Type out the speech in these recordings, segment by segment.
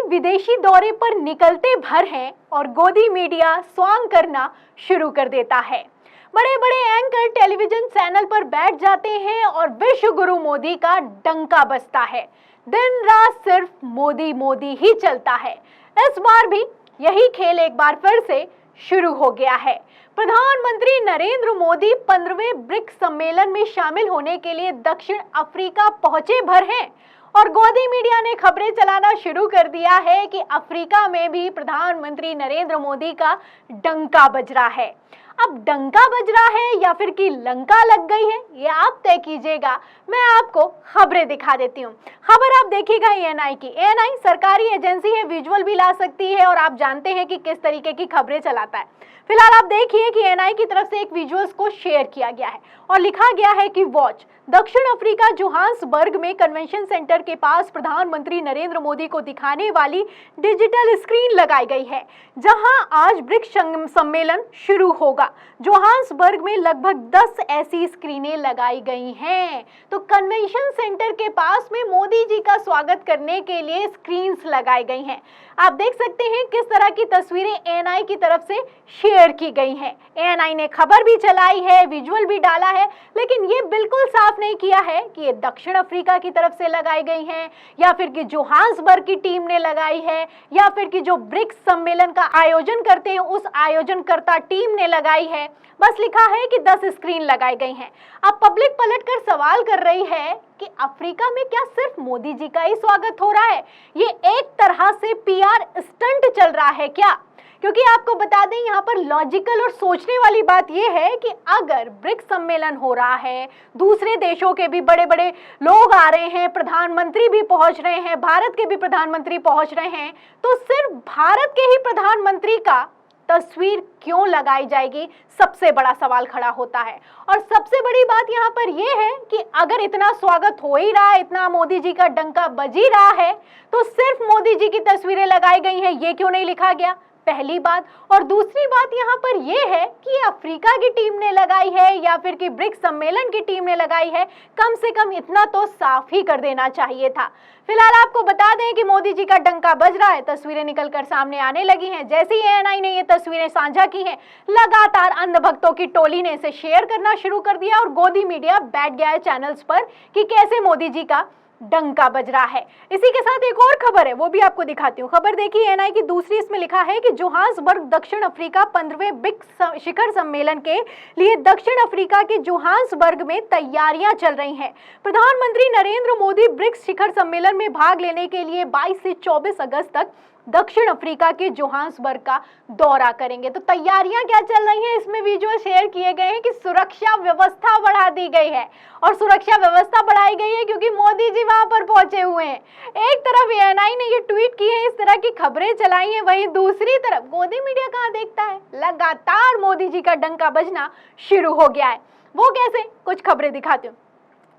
विदेशी दौरे पर निकलते भर हैं और गोदी मीडिया स्वांग करना शुरू कर देता है। बड़े बड़े एंकर टेलीविजन चैनल पर बैठ जाते हैं और विश्व गुरु मोदी का डंका बजता है। दिन रात सिर्फ मोदी मोदी ही चलता है। इस बार भी यही खेल एक बार फिर से शुरू हो गया है। प्रधानमंत्री नरेंद्र मोदी 15वें ब्रिक्स सम्मेलन में शामिल होने के लिए दक्षिण अफ्रीका पहुंचे भर हैं और गोदी मीडिया ने खबरें चलाना शुरू कर दिया है कि अफ्रीका में भी प्रधानमंत्री नरेंद्र मोदी का डंका बज रहा है। अब डंका बज रहा है या फिर कि लंका लग गई है, ये आप तय कीजिएगा। मैं आपको खबरें दिखा देती हूँ। खबर आप देखिएगा एएनआई की। एएनआई सरकारी एजेंसी है, विजुअल भी ला सकती है और आप जानते हैं कि किस तरीके की खबरें चलाता है। फिलहाल आप देखिए कि एएनआई की तरफ से एक विजुअल्स को शेयर किया गया है और लिखा गया है कि वॉच दक्षिण अफ्रीका जोहान्सबर्ग में कन्वेंशन सेंटर के पास प्रधानमंत्री नरेंद्र मोदी को दिखाने वाली डिजिटल स्क्रीन लगाई गई है, जहां आज ब्रिक्स सम्मेलन शुरू होगा। जोहान्सबर्ग में लगभग 10 ऐसी स्क्रीनें लगाई गई हैं। तो कन्वेंशन सेंटर के पास में मोदी जी का स्वागत करने के लिए स्क्रीन्स लगाई गई हैं। आप देख सकते हैं किस तरह की तस्वीरें एएनआई की तरफ से शेयर की गई हैं। एएनआई ने खबर भी चलाई है, विजुअल भी डाला है, लेकिन ये बिल्कुल साफ नहीं किया है कि ये दक्षिण अफ्रीका की तरफ से लगाई गई हैं या फिर कि जोहान्सबर्ग की टीम ने लगाई है या फिर कि जो ब्रिक्स सम्मेलन का आयोजन करते हैं उस आयोजनकर्ता टीम ने लगाई है। बस लिखा है कि 10 स्क्रीन लगाई गई हैं। अब पब्लिक पलटकर सवाल कर रही है कि अफ्रीका में क्या सिर्फ मोदी जी का ही स्वागत हो रहा है? ये एक तरह से पीआर स्टंट चल रहा है क्या? क्योंकि आपको बता दें यहाँ पर लॉजिकल और सोचने वाली बात यह है कि अगर ब्रिक्स सम्मेलन हो रहा है, दूसरे देशों के भी बड़े बड़े लोग आ रहे हैं, प्रधानमंत्री भी पहुंच रहे हैं, भारत के भी प्रधानमंत्री पहुंच रहे हैं, तो सिर्फ भारत के ही प्रधानमंत्री का तस्वीर क्यों लगाई जाएगी? सबसे बड़ा सवाल खड़ा होता है। और सबसे बड़ी बात यहाँ पर यह है कि अगर इतना स्वागत हो ही रहा है, इतना मोदी जी का डंका बज ही रहा है, तो सिर्फ मोदी जी की तस्वीरें लगाई गई हैं, ये क्यों नहीं लिखा गया? पहली बात। और दूसरी बात यहाँ पर यह है कि अफ्रीका की टीम ने लगाई है या फिर कि ब्रिक्स सम्मेलन की टीम ने लगाई है, कम से कम इतना तो साफ ही कर देना चाहिए था। फिलहाल आपको बता दें कि मोदी जी का डंका बज रहा है, तस्वीरें निकलकर सामने आने लगी हैं। जैसे ही एएनआई ने ये तस्वीरें साझा की हैं, लगातार अंध भक्तों की टोली ने इसे शेयर करना शुरू कर दिया और गोदी मीडिया बैठ गया है चैनल्स पर कि कैसे मोदी जी का डंका बज रहा है। इसी के साथ एक और खबर है, वो भी आपको दिखाती हूँ। खबर देखिए एएनआई की दूसरी, इसमें लिखा है कि जोहान्सबर्ग दक्षिण अफ्रीका 15वें ब्रिक्स शिखर सम्मेलन के लिए दक्षिण अफ्रीका के जोहान्सबर्ग में तैयारियां चल रही हैं। प्रधानमंत्री नरेंद्र मोदी ब्रिक्स शिखर सम्मेलन में भाग लेने के लिए 22 से 24 अगस्त तक दक्षिण अफ्रीका के जोहान्सबर्ग का दौरा करेंगे। तो तैयारियां क्या चल रही हैं, इसमें विजुअल शेयर किए गए हैं कि सुरक्षा व्यवस्था बढ़ा दी गई है। और सुरक्षा व्यवस्था बढ़ाई गई है क्योंकि मोदी जी वहां पर पहुंचे हुए हैं। एक तरफ एएनआई ने ये ट्वीट किए हैं, इस तरह की खबरें चलाई हैं, वहीं दूसरी तरफ गोदी मीडिया कहां देखता है, लगातार मोदी जी का डंका बजना शुरू हो गया है। वो कैसे, कुछ खबरें दिखाती हूँ।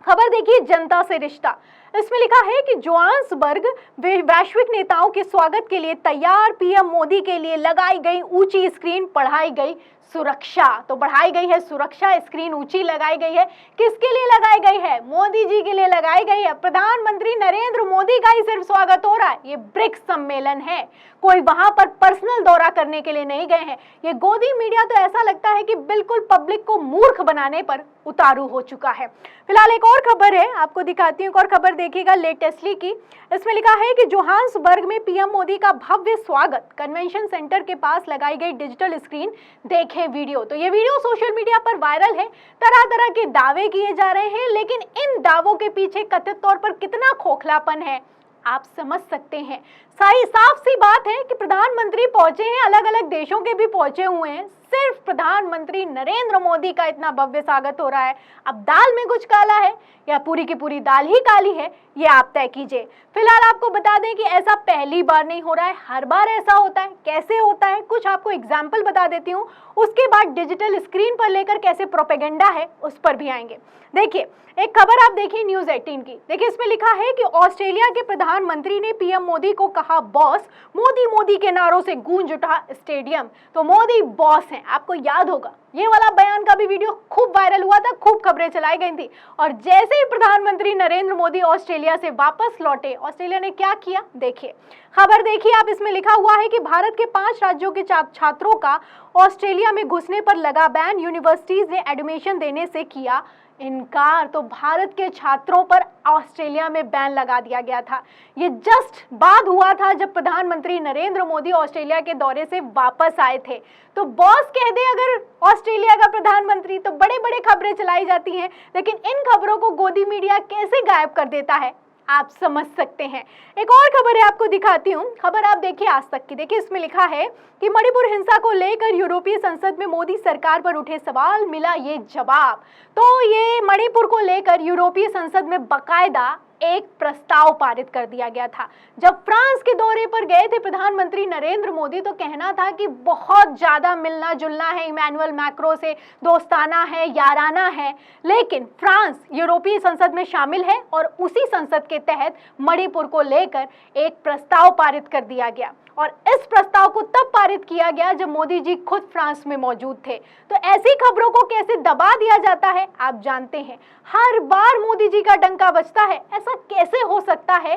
खबर देखिए जनता से रिश्ता, इसमें लिखा है कि जोहान्सबर्ग वैश्विक नेताओं के स्वागत के लिए तैयार, पीएम मोदी के लिए लगाई गई ऊंची स्क्रीन, बढ़ाई गई सुरक्षा। तो बढ़ाई गई है सुरक्षा, स्क्रीन ऊंची लगाई गई है। किसके लिए लगाई गई है? मोदी जी के लिए लगाई गई है। प्रधानमंत्री नरेंद्र मोदी का ही सिर्फ स्वागत हो रहा है। ये ब्रिक्स सम्मेलन है, कोई वहां पर पर्सनल दौरा करने के लिए नहीं गए हैं। ये गोदी मीडिया तो ऐसा लगता है कि बिल्कुल पब्लिक को मूर्ख बनाने पर उतारू हो चुका है। फिलहाल एक और खबर है, आपको दिखाती हूँ। एक और खबर देखिएगा लेटेस्टली की, इसमें लिखा है कि जोहान्सबर्ग में पीएम मोदी का भव्य स्वागत, कन्वेंशन सेंटर के पास लगाई गई डिजिटल स्क्रीन, देखें वीडियो। तो ये वीडियो सोशल मीडिया पर वायरल है, तरह तरह के दावे किए जा रहे हैं, लेकिन इन दावों के पीछे कथित तौर पर कितना खोखलापन है आप समझ सकते हैं। साफ सी बात है कि प्रधानमंत्री पहुंचे हैं, अलग अलग देशों के भी पहुंचे हुए हैं, सिर्फ प्रधानमंत्री नरेंद्र मोदी का इतना भव्य स्वागत हो रहा है। अब दाल में कुछ काला है या पूरी की पूरी दाल ही काली है, ये आप तय कीजिए। फिलहाल आपको बता दें कि ऐसा पहली बार नहीं हो रहा है, हर बार ऐसा होता है। कैसे होता है, कुछ आपको एग्जाम्पल बता देती हूँ, उसके बाद डिजिटल स्क्रीन पर लेकर कैसे प्रोपेगेंडा है उस पर भी आएंगे। देखिए एक खबर आप देखिए न्यूज़ 18 की, देखिए इसमें लिखा है कि ऑस्ट्रेलिया के प्रधानमंत्री ने पीएम मोदी को कहा बॉस, मोदी मोदी के नारों से गूंज उठा स्टेडियम। तो मोदी बॉस हैं। हैं, आपको याद होगा ये वाला बयान का भी वीडियो खूब वायरल हुआ था, खूब खबरें चलाई गई थी। और जैसे ही प्रधानमंत्री नरेंद्र मोदी ऑस्ट्रेलिया से वापस लौटे, ऑस्ट्रेलिया ने क्या किया देखिए, खबर देखिए आप। इसमें लिखा हुआ है कि भारत के 5 राज्यों के छात्रों का ऑस्ट्रेलिया में घुसने पर लगा बैन, यूनिवर्सिटीज ने एडमिशन देने से किया इनकार। तो भारत के छात्रों पर ऑस्ट्रेलिया में बैन लगा दिया गया था। ये जस्ट बाद हुआ था जब प्रधानमंत्री नरेंद्र मोदी ऑस्ट्रेलिया के दौरे से वापस आए थे। तो बॉस कह दे अगर ऑस्ट्रेलिया का प्रधानमंत्री तो बड़े बड़े खबरें चलाई जाती हैं, लेकिन इन खबरों को गोदी मीडिया कैसे गायब कर देता है आप समझ सकते हैं। एक और खबर है, आपको दिखाती हूँ। खबर आप देखिए आज तक की, देखिए इसमें लिखा है कि मणिपुर हिंसा को लेकर यूरोपीय संसद में मोदी सरकार पर उठे सवाल, मिला ये जवाब। तो ये मणिपुर को लेकर यूरोपीय संसद में बकायदा एक प्रस्ताव पारित कर दिया गया था। जब फ्रांस के दौरे पर गए थे प्रधानमंत्री नरेंद्र मोदी, तो कहना था कि बहुत ज्यादा मिलना जुलना है, इमैनुअल मैक्रो से दोस्ताना है, याराना है। लेकिन फ्रांस यूरोपीय संसद में शामिल है और उसी संसद के तहत मणिपुर को लेकर एक प्रस्ताव पारित कर दिया गया। और इस प्रस्ताव को तब पारित किया गया जब मोदी जी खुद फ्रांस में मौजूद थे। तो ऐसी खबरों को कैसे दबा दिया जाता है आप जानते हैं। हर बार मोदी जी का डंका बजता है, ऐसा कैसे हो सकता है,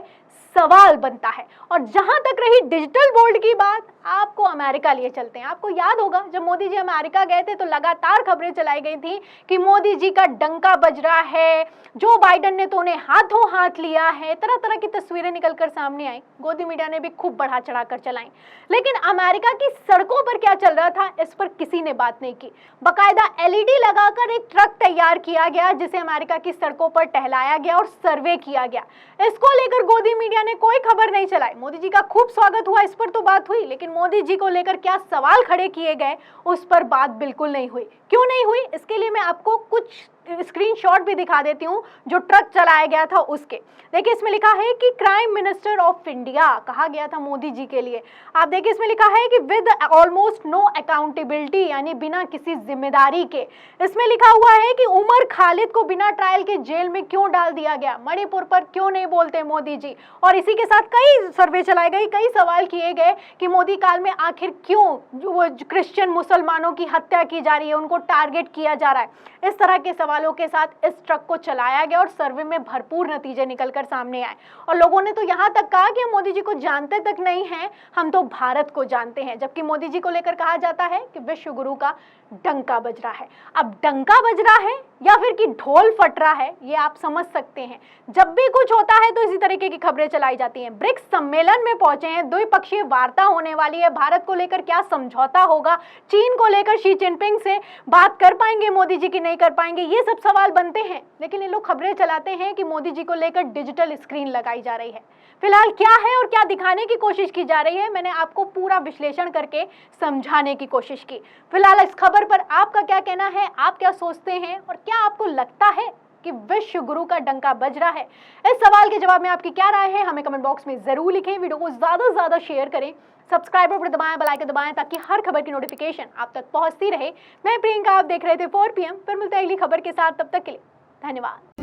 सवाल बनता है। और जहां तक रही डिजिटल बोल्ट की बात, आपको अमेरिका लिए चलते हैं। आपको याद होगा जब मोदी जी अमेरिका गए थे तो लगातार खबरें चलाई गई थी कि मोदी जी का डंका बज रहा है, जो बाइडेन ने तो उन्हें हाथों हाथ लिया है। तरह तरह की तस्वीरें निकलकर सामने आई, गोदी मीडिया ने भी खूब बढ़ा चढ़ाकर चलाई। लेकिन अमेरिका की सड़कों पर क्या चल रहा था, इस पर किसी ने बात नहीं की। बाकायदा एलईडी लगाकर एक ट्रक तैयार किया गया जिसे अमेरिका की सड़कों पर टहलाया गया और सर्वे किया गया। इसको लेकर गोदी मीडिया ने कोई खबर नहीं चलाई। मोदी जी का खूब स्वागत हुआ, इस पर तो बात हुई, लेकिन मोदी जी को लेकर क्या सवाल खड़े किए गए उस पर बात बिल्कुल नहीं हुई। क्यों नहीं हुई, इसके लिए मैं आपको कुछ स्क्रीनशॉट भी दिखा देती हूं जो ट्रक चलाया गया था उसके। देखिए इसमें लिखा है कि प्राइम मिनिस्टर ऑफ इंडिया कहा गया था मोदी जी के लिए। आप देखिए इसमें लिखा है कि विद ऑलमोस्ट नो अकाउंटेबिलिटी, यानी बिना किसी जिम्मेदारी के। इसमें लिखा हुआ है कि उमर खालिद को बिना ट्रायल के जेल में क्यों डाल दिया गया, मणिपुर पर क्यों नहीं बोलते मोदी जी। और इसी के साथ कई सर्वे चलाए गए, कई सवाल किए गए कि मोदी काल में आखिर क्यों क्रिश्चियन मुसलमानों की हत्या की जा रही है, उनको टारगेट किया जा रहा है। इस तरह के सवालों के साथ इस ट्रक को चलाया गया और सर्वे में भरपूर नतीजे निकलकर सामने आए। और लोगों ने तो यहाँ तक कहा कि हम मोदी जी को जानते तक नहीं हैं, हम तो भारत को जानते हैं। जबकि मोदी जी को लेकर कहा जाता है कि विश्व गुरु का डंका बज रहा है। अब डंका बज रहा है या फिर कि ढोल फट रहा है, ये आप समझ सकते हैं। जब भी कुछ होता है तो इसी तरीके की खबरें चलाई जाती हैं। ब्रिक्स सम्मेलन में पहुंचे हैं, द्विपक्षीय वार्ता होने वाली है, भारत को लेकर क्या समझौता होगा, चीन को लेकर शी जिनपिंग से बात कर पाएंगे मोदी जी की नहीं कर पाएंगे, ये सब सवाल बनते हैं। लेकिन ये लोग खबरें चलाते हैं कि मोदी जी को लेकर डिजिटल स्क्रीन लगाई जा रही है। फिलहाल क्या है और क्या दिखाने की कोशिश की जा रही है, मैंने आपको पूरा विश्लेषण करके समझाने की कोशिश की। फिलहाल इस खबर पर आपका क्या कहना है, आप क्या सोचते हैं और क्या आपको लगता है कि विश्व गुरु का डंका बज रहा है? इस सवाल के जवाब में आपकी क्या राय है, हमें कमेंट बॉक्स में जरूर लिखें। वीडियो को ज्यादा से ज्यादा शेयर करें, सब्सक्राइबर पर दबाएं, बेल आइकन दबाएं ताकि हर खबर की नोटिफिकेशन आप तक पहुंचती रहे। मैं प्रियंका, आप देख रहे थे 4 PM। फिर मिलते हैं अगली खबर के साथ, तब तक के लिए धन्यवाद।